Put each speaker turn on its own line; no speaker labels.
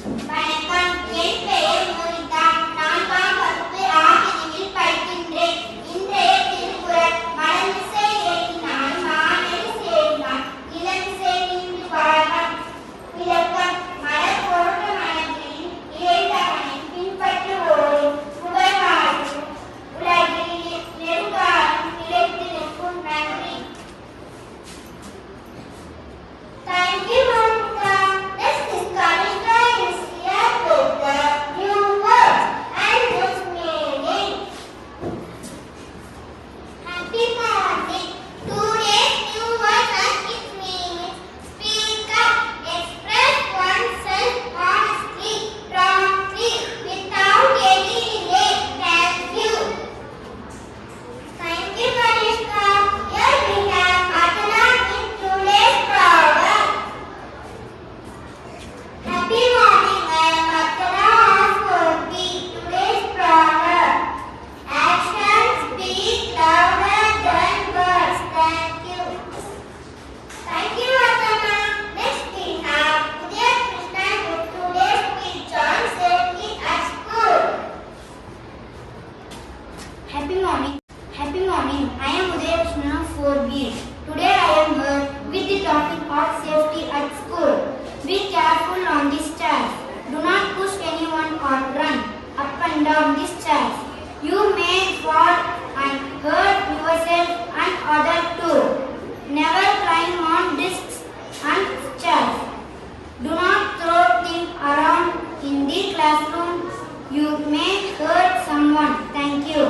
வணக்கம். என் பெயர் மோனிகா. நான் வகுப்பு ஆகியனில் படிக்கின்றேன். இன்றைய திருக்குறள் மலமிசை ஏற்றினான் மானடி சேர்ந்தான் இளமிசை நின்று வாழ்வான். விளக்கம். மலர் போன்ற மனதில் இழைத்தவனை பின்பற்றுவோரின் புகழ்வாழ்வும் உலகில் நெடுங்காலம் நிலைத்து நிற்கும். நன்றி. Thank you, Monica. Let's discover the history of the new words and its meaning. Happy morning. Today's new words and its meanings. Speak up. Express oneself honestly, promptly, without any delay. Thank you. Thank you, Monica. Here we have Atana in today's proverb. Happy morning, I am Atana of 4B. Today's proverb. Actions speak louder than words. Thank you. Thank you, Atana. Next we have Udaya Krishna with today's speech on safety at school. Happy morning. Happy morning. I am Udaya Krishna of 4B. Today I am here with the topic of safety at school. Be careful on the stairs. Do not push anyone or run up and down the stairs. You may fall and hurt yourself and others too. Never climb on desks and chairs. Do not throw things around in the classroom. You may hurt someone. Thank you.